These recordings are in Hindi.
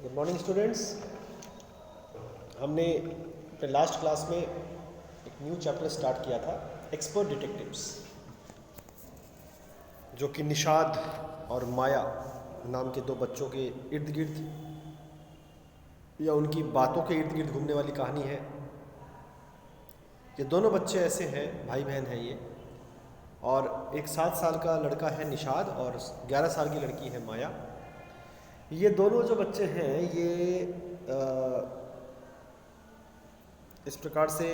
Good morning students. हमने अपने लास्ट क्लास में एक न्यू चैप्टर स्टार्ट किया था, एक्सपर्ट डिटेक्टिव्स, जो कि निषाद और माया नाम के दो बच्चों के इर्द गिर्द या उनकी बातों के इर्द गिर्द घूमने वाली कहानी है। ये दोनों बच्चे ऐसे हैं, भाई बहन हैं ये, और एक 7 साल का लड़का है निषाद और 11 साल की लड़की है माया। ये दोनों जो बच्चे हैं ये इस प्रकार से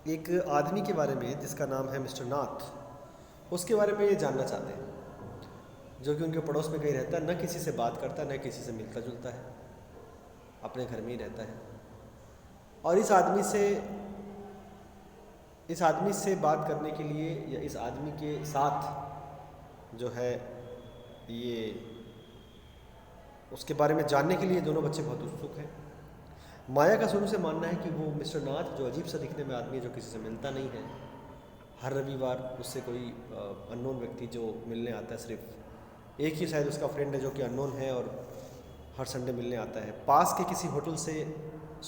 एक आदमी के बारे में जिसका नाम है मिस्टर नाथ, उसके बारे में ये जानना चाहते हैं, जो कि उनके पड़ोस में कहीं रहता है, न किसी से बात करता है, न किसी से मिलता जुलता है, अपने घर में ही रहता है। और इस आदमी से बात करने के लिए या इस आदमी के साथ जो है ये उसके बारे में जानने के लिए दोनों बच्चे बहुत उत्सुक हैं। माया का शुरू से मानना है कि वो मिस्टर नाथ, जो अजीब सा दिखने में आदमी है, जो किसी से मिलता नहीं है, हर रविवार उससे कोई अननोन व्यक्ति जो मिलने आता है, सिर्फ एक ही शायद उसका फ्रेंड है जो कि अननोन है और हर संडे मिलने आता है। पास के किसी होटल से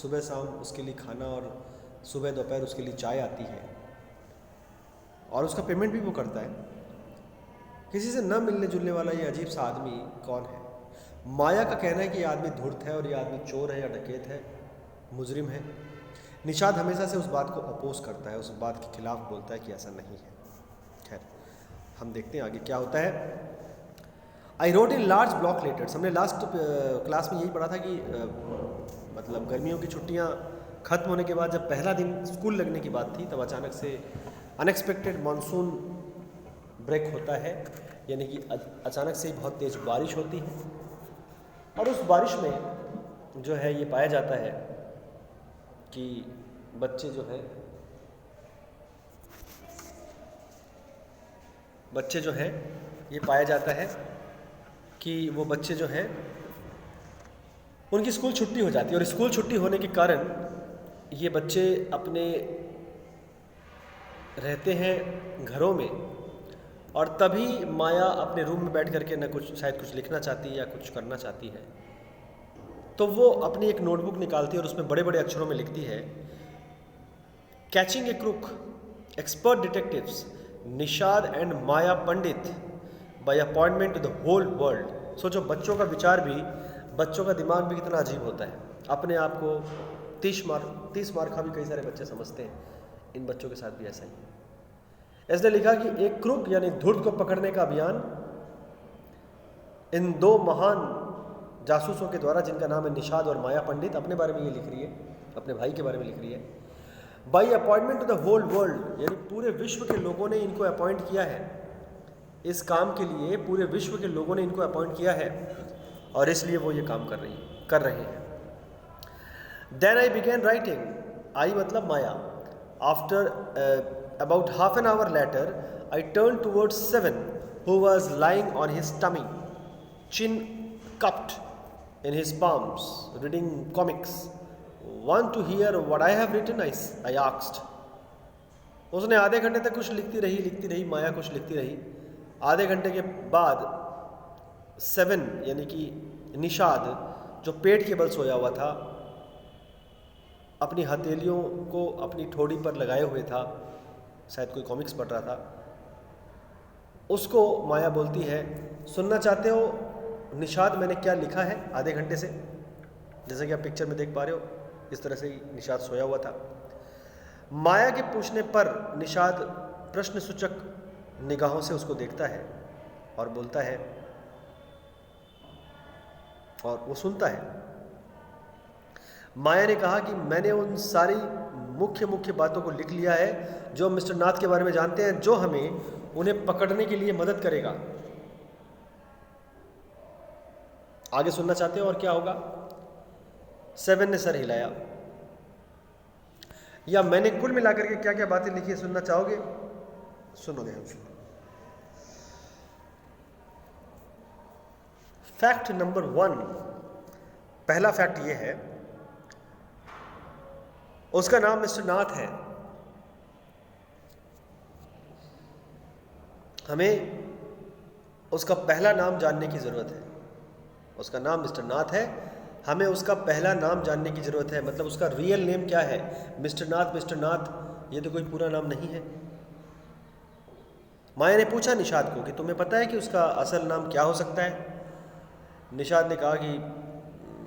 सुबह शाम उसके लिए खाना और सुबह दोपहर उसके लिए चाय आती है और उसका पेमेंट भी वो करता है। किसी से न मिलने जुलने वाला ये अजीब सा आदमी कौन है? माया का कहना है कि ये आदमी धूर्त है और ये आदमी चोर है या डकैत है, मुजरिम है। निषाद हमेशा से उस बात को अपोज करता है, उस बात के खिलाफ बोलता है कि ऐसा नहीं है। खैर, हम देखते हैं आगे क्या होता है। I wrote in large block letters. हमने लास्ट क्लास में यही पढ़ा था कि मतलब गर्मियों की छुट्टियां खत्म होने के बाद जब पहला दिन स्कूल लगने की बात थी, तब अचानक से अनएक्सपेक्टेड मानसून ब्रेक होता है, यानी कि अचानक से ही बहुत तेज़ बारिश होती है। और उस बारिश में जो है ये पाया जाता है कि बच्चे जो है ये पाया जाता है कि वो बच्चे जो हैं उनकी स्कूल छुट्टी हो जाती है। और स्कूल छुट्टी होने के कारण ये बच्चे अपने रहते हैं घरों में, और तभी माया अपने रूम में बैठ करके शायद कुछ लिखना चाहती है या कुछ करना चाहती है, तो वो अपनी एक नोटबुक निकालती है और उसमें बड़े बड़े अक्षरों में लिखती है, catching a crook, expert detectives Nishad and Maya Pandit by appointment to the whole world. सोचो, बच्चों का विचार भी, बच्चों का दिमाग भी कितना अजीब होता है। अपने आप को 30 मार्क का भी कई सारे बच्चे समझते हैं, इन बच्चों के साथ भी ऐसा ही है। इसने लिखा कि एक क्रुक यानी धूर्त को पकड़ने का अभियान इन दो महान जासूसों के द्वारा, जिनका नाम है निषाद और माया पंडित, अपने बारे में ये लिख रही है, अपने भाई के बारे में लिख रही है। By appointment to the whole world, यानी पूरे विश्व के लोगों ने इनको अपॉइंट किया है इस काम के लिए, पूरे विश्व के लोगों ने इनको अपॉइंट किया है और इसलिए वो ये काम कर रहे हैं। Then I began writing, I मतलब Maya. After about half an hour later, I turned towards Seven, who was lying on his tummy, chin cupped in his palms, reading comics. Want to hear what I have written? I asked. उसने आधे घंटे तक कुछ लिखती रही, माया कुछ लिखती रही। आधे घंटे के बाद सेवन यानी कि निषाद, जो पेट के बल सोया हुआ था, अपनी हथेलियों को अपनी ठोड़ी पर लगाए हुए था, शायद कोई कॉमिक्स पढ़ रहा था, उसको माया बोलती है, सुनना चाहते हो निषाद मैंने क्या लिखा है आधे घंटे से? जैसे कि आप पिक्चर में देख पा रहे हो, इस तरह से ही निषाद सोया हुआ था। माया के पूछने पर निषाद प्रश्न सूचक निगाहों से उसको देखता है और बोलता है, और वो सुनता है। माया ने कहा कि मैंने उन सारी मुख्य बातों को लिख लिया है जो मिस्टर नाथ के बारे में जानते हैं, जो हमें उन्हें पकड़ने के लिए मदद करेगा। आगे सुनना चाहते हो और क्या होगा? सेवन ने सर हिलाया। या मैंने कुल मिलाकर के क्या क्या बातें लिखी है सुनना चाहोगे? सुनोगे हम। फैक्ट नंबर 1, पहला फैक्ट यह है, उसका नाम मिस्टर नाथ है। हमें उसका पहला नाम जानने की ज़रूरत है। उसका नाम मिस्टर नाथ है, हमें उसका पहला नाम जानने की ज़रूरत है, मतलब उसका रियल नेम क्या है। मिस्टर नाथ ये तो कोई पूरा नाम नहीं है। माया ने पूछा निषाद को कि तुम्हें पता है कि उसका असल नाम क्या हो सकता है। निषाद ने कहा कि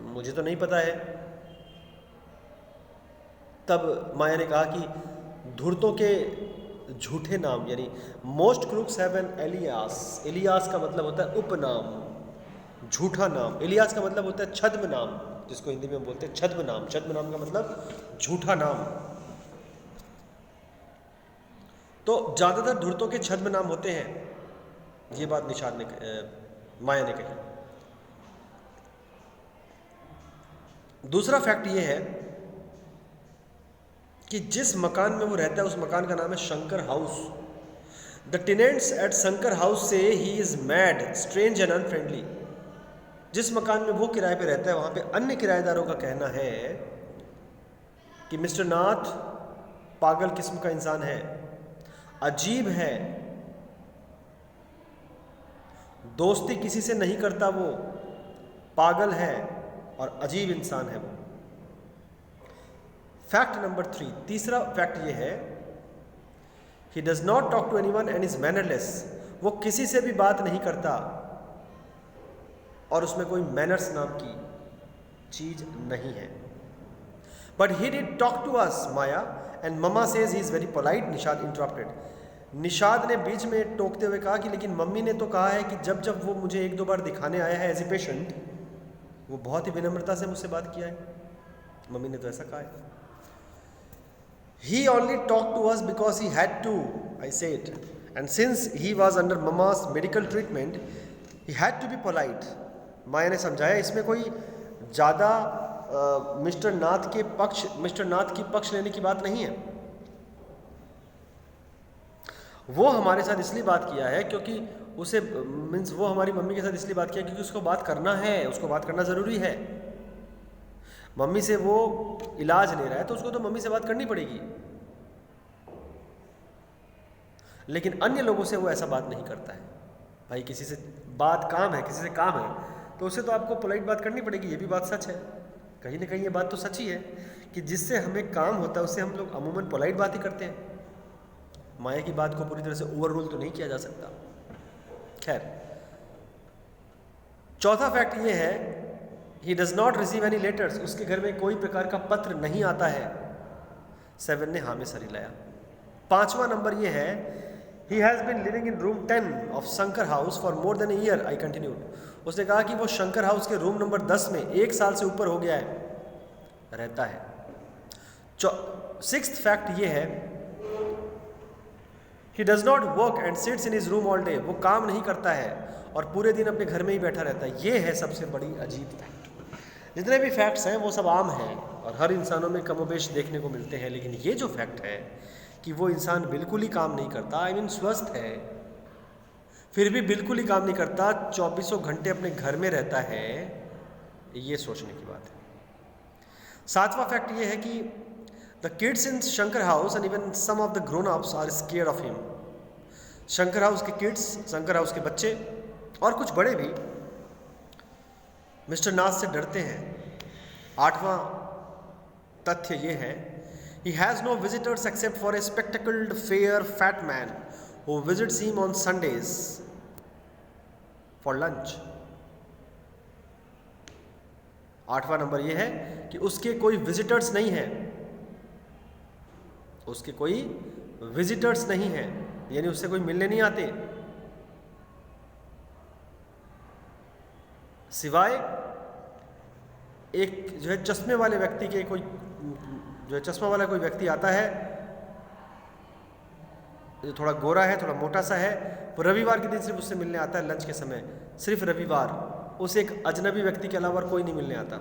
मुझे तो नहीं पता है। तब माया ने कहा कि धूर्तों के झूठे नाम, यानी most crooks have an alias. Alias का मतलब होता है उपनाम, झूठा नाम। एलियास का मतलब होता है छद्म नाम, जिसको हिंदी में बोलते हैं छद्म नाम। छद्म नाम का मतलब झूठा नाम। तो ज़्यादातर धूर्तों के छद्म नाम होते हैं, ये बात माया ने कही। दूसरा फैक्ट ये है कि जिस मकान में वो रहता है उस मकान का नाम है Shankar House. The tenants at Shankar House say he is mad, strange and unfriendly. जिस मकान में वो किराए पे रहता है वहां पे अन्य किराएदारों का कहना है कि मिस्टर नाथ पागल किस्म का इंसान है, अजीब है, दोस्ती किसी से नहीं करता, वो पागल है और अजीब इंसान है वो। फैक्ट नंबर 3, तीसरा फैक्ट ये है, he does not talk to anyone and is mannerless. वो किसी से भी बात नहीं करता और उसमें कोई मैनर्स नाम की चीज नहीं है। But he did talk to us Maya and mamma says he is very polite. Nishad interrupted. Nishad ने बीच में टोकते हुए कहा कि लेकिन मम्मी ने तो कहा है कि जब जब वो मुझे 1-2 बार दिखाने आया है एज ए पेशेंट, वो बहुत ही विनम्रता से मुझसे बात किया है। मम्मी ने तो ऐसा कहा है। He only talked to us because he had to, I said. And since he was under Mama's medical treatment, he had to be polite. माया ने समझाया इसमें कोई ज़्यादा मिस्टर नाथ की पक्ष लेने की बात नहीं है। वो हमारे साथ इसलिए बात किया है क्योंकि उसे वो हमारी मम्मी के साथ इसलिए बात किया क्योंकि उसको बात करना है, उसको बात करना ज़रूरी है। मम्मी से वो इलाज ले रहा है तो उसको तो मम्मी से बात करनी पड़ेगी, लेकिन अन्य लोगों से वो ऐसा बात नहीं करता है। भाई किसी से बात काम है, किसी से काम है तो उससे तो आपको पोलाइट बात करनी पड़ेगी। ये भी बात सच है, कहीं ना कहीं ये बात तो सच ही है कि जिससे हमें काम होता है उससे हम लोग अमूमन पोलाइट बात ही करते हैं। माया की बात को पूरी तरह से ओवर रूल तो नहीं किया जा सकता। खैर, चौथा फैक्ट ये है, he does not receive any letters. उसके घर में कोई प्रकार का पत्र नहीं आता है। 7 ने हाँ में सर हिलाया। 5वां नंबर ये है, he has been living in room 10 of Shankar house for more than a year. I continued. उसने कहा कि वो शंकर हाउस के रूम नंबर 10 में 1 साल से ऊपर हो गया है, रहता है। 6th फैक्ट ये है, he does not work and sits in his room all day. वो काम नहीं करता है और पूरे दिन अपने घर में ही बैठा रहता है। ये है सबसे बड़ी अजीब फैक्ट। जितने भी फैक्ट्स हैं वो सब आम हैं और हर इंसानों में कमोबेश देखने को मिलते हैं, लेकिन ये जो फैक्ट है कि वो इंसान बिल्कुल ही काम नहीं करता, आई मीन स्वस्थ है फिर भी बिल्कुल ही काम नहीं करता, 24 घंटे अपने घर में रहता है, ये सोचने की बात है। 7वां फैक्ट ये है कि the kids in Shankar house and even some of the grown ups are scared of him. Shankar house के किड्स, शंकर हाउस के बच्चे और कुछ बड़े भी मिस्टर नाथ से डरते हैं। 8वां तथ्य ये है, he has no visitors except for a spectacled fair fat man who visits him on Sundays for lunch। 8वां नंबर ये है कि उसके कोई विजिटर्स नहीं है, उसके कोई विजिटर्स नहीं है, यानी उससे कोई मिलने नहीं आते, सिवाय एक जो है चश्मे वाले व्यक्ति के, कोई जो है चश्मा वाला कोई व्यक्ति आता है जो थोड़ा गोरा है, थोड़ा मोटा सा है, वो रविवार के दिन सिर्फ उससे मिलने आता है लंच के समय, सिर्फ रविवार। उस एक अजनबी व्यक्ति के अलावा कोई नहीं मिलने आता।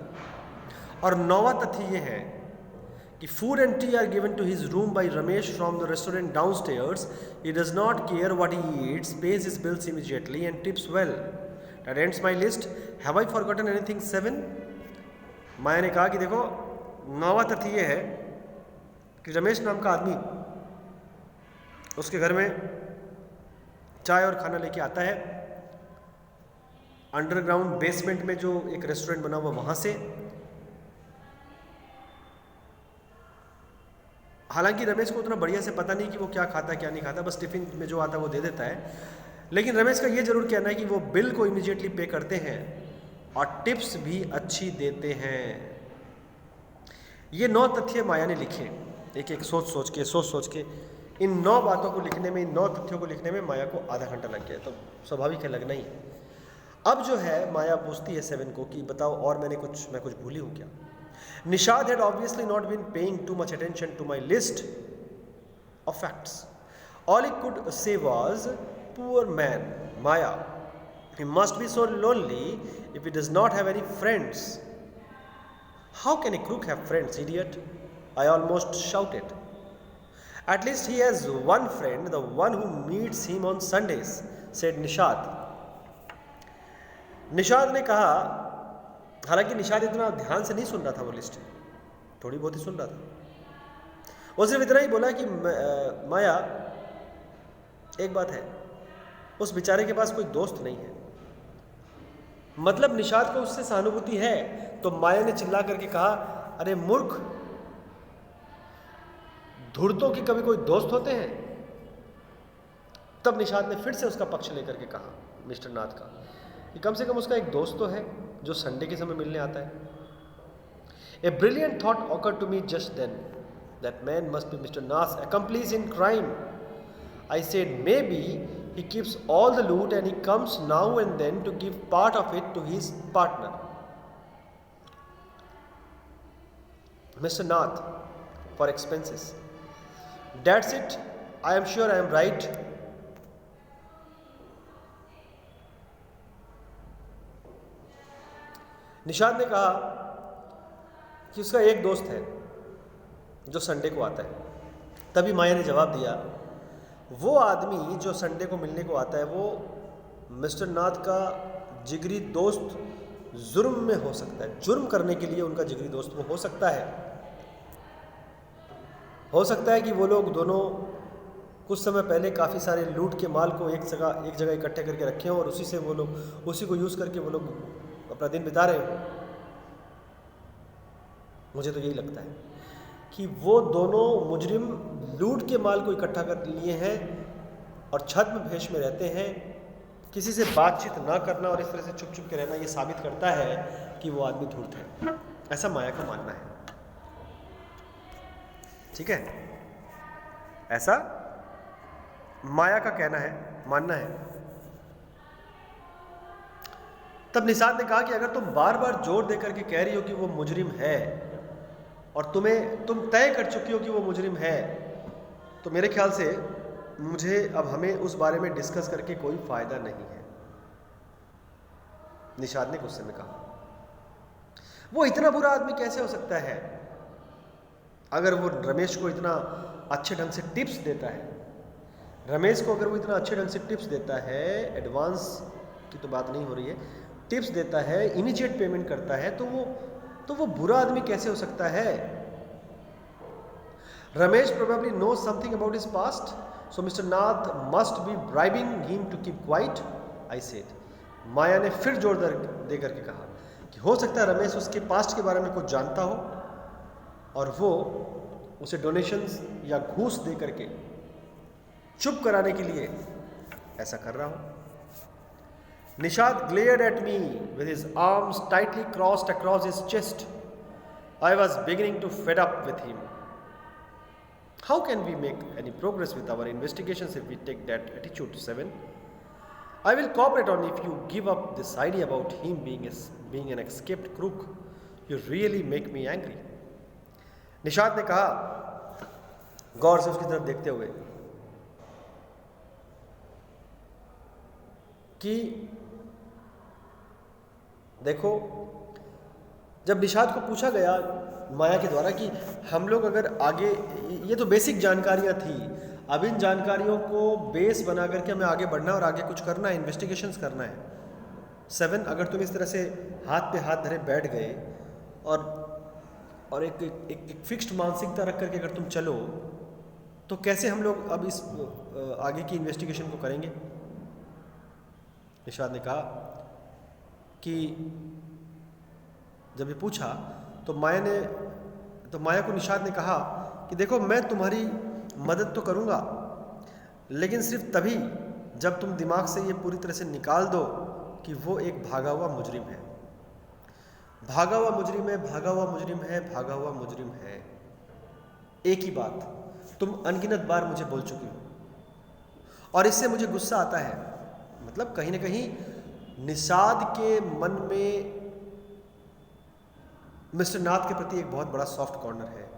और 9वां तथ्य ये है कि food and tea are given to his room by Ramesh from the restaurant downstairs. He does not care what he eats, pays his bills immediately and tips well. That ends my list. Have I forgotten anything? 7। Maya ने कहा कि देखो 9वां तथ्य ये है कि रमेश नाम का आदमी उसके घर में चाय और खाना लेके आता है अंडरग्राउंड बेसमेंट में जो एक रेस्टोरेंट बना हुआ वहाँ से। हालांकि रमेश को उतना बढ़िया से पता नहीं कि वो क्या खाता क्या नहीं खाता, बस टिफिन में जो आता है वो दे देता है। लेकिन रमेश का ये जरूर कहना है कि वो बिल को इमीडिएटली पे करते हैं और टिप्स भी अच्छी देते हैं। ये 9 तथ्य माया ने लिखे, एक एक सोच सोच के इन 9 बातों को लिखने में, इन 9 तथ्यों को लिखने में माया को आधा घंटा लग गया। तो स्वाभाविक है, लगना ही है। अब जो है माया पूछती है 7 को कि बताओ और मैं कुछ भूली हूँ क्या। Nishad had obviously not been paying too much attention to my list of facts. All he could say was, poor man, Maya, he must be so lonely if he does not have any friends. How can a crook have friends, idiot? I almost shouted. At least he has one friend, the one who meets him on Sundays, said Nishad. Nishad ने कहा, हालांकि निषाद इतना ध्यान से नहीं सुन रहा था, वो लिस्ट थोड़ी बहुत ही सुन रहा था। वो सिर्फ इतना ही बोला कि माया, एक बात है, उस बेचारे के पास कोई दोस्त नहीं है। मतलब निषाद को उससे सहानुभूति है। तो माया ने चिल्ला करके कहा, अरे मूर्ख, धुर्तों के कभी कोई दोस्त होते हैं? तब निषाद ने फिर से उसका पक्ष लेकर के कहा, मिस्टर नाथ का, कि कम से कम उसका एक दोस्त तो है जो संडे के समय मिलने आता है। A brilliant thought occurred to me just then. That man must be Mr. Nath's accomplice in crime. I said, maybe he keeps all the loot and he comes now and then to give part of it to his partner, Mr. Nath, for expenses. That's it. I am sure I am right. Nishad ने कहा कि उसका एक दोस्त है जो संडे को आता है। तभी माया ने जवाब दिया, वो आदमी जो संडे को मिलने को आता है वो मिस्टर नाथ का जिगरी दोस्त जुर्म में हो सकता है। जुर्म करने के लिए उनका जिगरी दोस्त वो हो सकता है। हो सकता है कि वो लोग दोनों कुछ समय पहले काफ़ी सारे लूट के माल को एक जगह इकट्ठे करके रखे हों और उसी को यूज़ करके वो लोग अपना दिन बिता रहे हो। मुझे तो यही लगता है कि वो दोनों मुजरिम लूट के माल को इकट्ठा कर लिए हैं और छद्म भेष में रहते हैं। किसी से बातचीत ना करना और इस तरह से चुप चुप के रहना, ये साबित करता है कि वो आदमी धूर्त है। ऐसा माया का मानना है। ठीक है, ऐसा माया का कहना है, मानना है। तब निषाद ने कहा कि अगर तुम बार बार जोर देकर के कह रही हो कि वो मुजरिम है और तुम तय कर चुकी हो कि वो मुजरिम है, तो मेरे ख्याल से मुझे अब हमें उस बारे में डिस्कस करके कोई फायदा नहीं है। निषाद ने गुस्से में कहा। वो इतना बुरा आदमी कैसे हो सकता है? अगर वो रमेश को इतना अच्छे ढंग से टिप्स देता है, रमेश को अगर वो इतना अच्छे ढंग से टिप्स देता है, एडवांस की तो बात नहीं हो रही है, टिप्स देता है, इमीडिएट पेमेंट करता है, तो वो बुरा आदमी कैसे हो सकता है? Ramesh probably knows something about his past, so Mr. Nath must be bribing him to keep quiet, I said. माया ने फिर जोर दे करके कहा कि हो सकता है रमेश उसके पास्ट के बारे में कुछ जानता हो और वो उसे डोनेशंस या घूस दे करके चुप कराने के लिए ऐसा कर रहा हो। Nishad glared at me with his arms tightly crossed across his chest. I was beginning to fed up with him. How can we make any progress with our investigations if we take that attitude, 7? I will cooperate only if you give up this idea about him being an escaped crook. You really make me angry. Nishad ने कहा, गौर से उसकी तरफ देखते हुए, कि देखो, जब निषाद को पूछा गया माया के द्वारा कि हम लोग अगर आगे, ये तो बेसिक जानकारियां थी, अब इन जानकारियों को बेस बना करके हमें आगे बढ़ना और आगे कुछ करना है, इन्वेस्टिगेशंस करना है। 7, अगर तुम इस तरह से हाथ पे हाथ धरे बैठ गए और एक फिक्स्ड मानसिकता रख करके अगर तुम चलो, तो कैसे हम लोग अब इस आगे की इन्वेस्टिगेशन को करेंगे? निषाद ने कहा, कि जब ये पूछा तो माया को निषाद ने कहा कि देखो मैं तुम्हारी मदद तो करूँगा, लेकिन सिर्फ तभी जब तुम दिमाग से ये पूरी तरह से निकाल दो कि वो एक भागा हुआ मुजरिम है, भागा हुआ मुजरिम है, भागा हुआ मुजरिम है, भागा हुआ मुजरिम है। एक ही बात तुम अनगिनत बार मुझे बोल चुकी हो और इससे मुझे गुस्सा आता है। मतलब कहीं ना कहीं निषाद के मन में मिस्टर नाथ के प्रति एक बहुत बड़ा सॉफ्ट कॉर्नर है।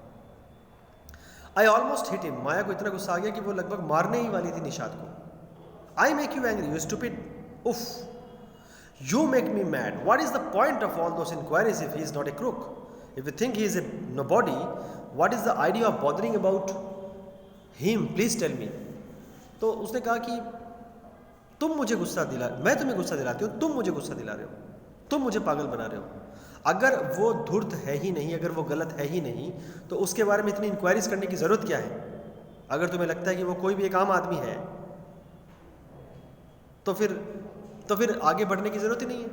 I almost hit him. Maya को इतना गुस्सा आ गया कि वो लगभग मारने ही वाली थी निषाद को। I make you angry, you stupid, उफ, you make me mad. What is the point of all those inquiries if he is not a crook? If you think he is a nobody, what is the idea of bothering about him? Please tell me. तो उसने कहा कि तुम मुझे गुस्सा दिला, मैं तुम्हें गुस्सा दिलाती हूँ, तुम मुझे गुस्सा दिला रहे हो, तुम मुझे पागल बना रहे हो। अगर वो धूर्त है ही नहीं, अगर वो गलत है ही नहीं, तो उसके बारे में इतनी इंक्वायरीज करने की ज़रूरत क्या है? अगर तुम्हें लगता है कि वो कोई भी एक आम आदमी है तो फिर आगे बढ़ने की ज़रूरत ही नहीं है।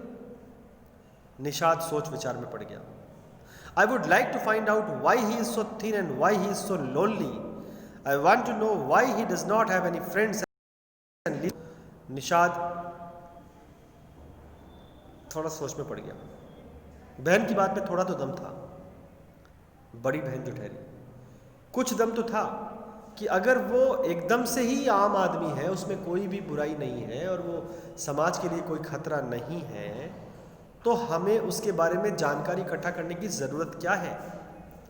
निषाद सोच विचार में पड़ गया। I would like to find out why he is so thin and why he is so lonely. I want to know why he does not have any friends. Nishad थोड़ा सोच में पड़ गया। बहन की बात में थोड़ा तो दम था, बड़ी बहन जो ठहरी, कुछ दम तो था कि अगर वो एकदम से ही आम आदमी है, उसमें कोई भी बुराई नहीं है और वो समाज के लिए कोई खतरा नहीं है, तो हमें उसके बारे में जानकारी इकट्ठा करने की ज़रूरत क्या है?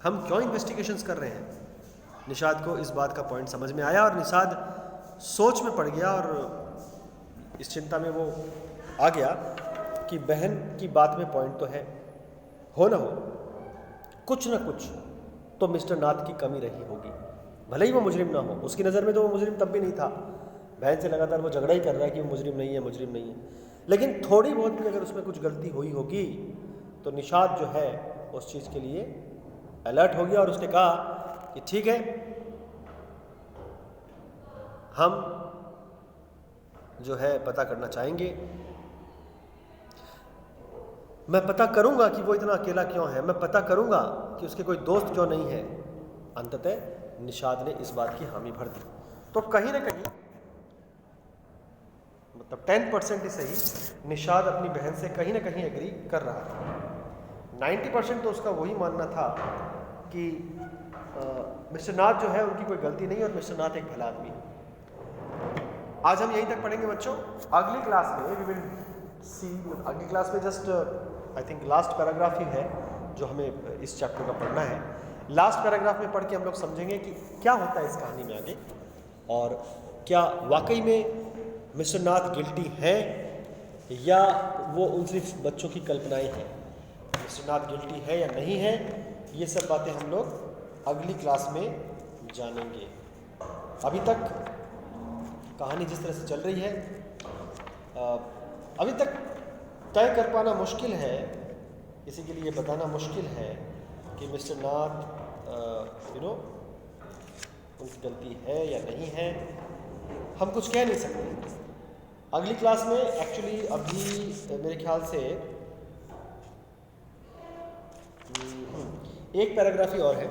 हम क्यों इन्वेस्टिगेशंस कर रहे हैं? निषाद को इस बात का पॉइंट समझ में आया और निषाद सोच में पड़ गया और इस चिंता में वो आ गया कि बहन की बात में पॉइंट तो है, हो ना हो कुछ ना कुछ तो मिस्टर नाथ की कमी रही होगी, भले ही वो मुजरिम ना हो। उसकी नज़र में तो वो मुजरिम तब भी नहीं था। बहन से लगातार वो झगड़ा ही कर रहा है कि वो मुजरिम नहीं है, मुजरिम नहीं है, लेकिन थोड़ी बहुत भी अगर उसमें कुछ गलती हुई होगी तो निषाद जो है उस चीज़ के लिए अलर्ट हो गया और उसने कहा कि ठीक है, हम जो है पता करना चाहेंगे, मैं पता करूंगा कि वो इतना अकेला क्यों है, मैं पता करूंगा कि उसके कोई दोस्त क्यों नहीं है। अंततः निषाद ने इस बात की हामी भर दी। तो कहीं ना कहीं मतलब 10% ही सही, निषाद अपनी बहन से कहीं ना कहीं एग्री कर रहा था। 90% तो उसका वही मानना था कि मिस्टर नाथ जो है उनकी कोई गलती नहीं और मिस्टर नाथ एक भला आदमी है। आज हम यहीं तक पढ़ेंगे बच्चों। अगली क्लास में वी विल सी, अगली क्लास में just I think last paragraph ही है जो हमें इस चैप्टर का पढ़ना है। लास्ट पैराग्राफ में पढ़ के हम लोग समझेंगे कि क्या होता है इस कहानी में आगे और क्या वाकई में मिस्टर नाथ गिल्टी हैं या वो उन सिर्फ बच्चों की कल्पनाएं हैं। मिस्टर नाथ गिल्टी है या नहीं है, ये सब बातें हम लोग अगली क्लास में जानेंगे। अभी तक कहानी जिस तरह से चल रही है, अभी तक तय कर पाना मुश्किल है, किसी के लिए बताना मुश्किल है कि मिस्टर नाथ उनकी गलती है या नहीं है। हम कुछ कह नहीं सकते। अगली क्लास में एक्चुअली अभी मेरे ख्याल से एक पैराग्राफ ही और है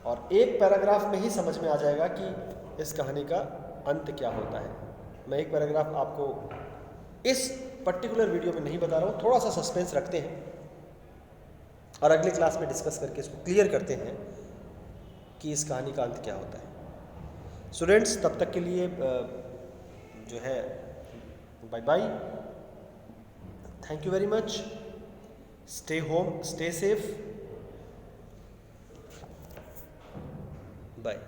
और एक पैराग्राफ में ही समझ में आ जाएगा कि इस कहानी का अंत क्या होता है। मैं एक पैराग्राफ आपको इस पर्टिकुलर वीडियो में नहीं बता रहा हूँ, थोड़ा सा सस्पेंस रखते हैं और अगली क्लास में डिस्कस करके इसको क्लियर करते हैं कि इस कहानी का अंत क्या होता है। स्टूडेंट्स, तब तक के लिए जो है bye bye, thank you very much, stay home, stay safe, bye.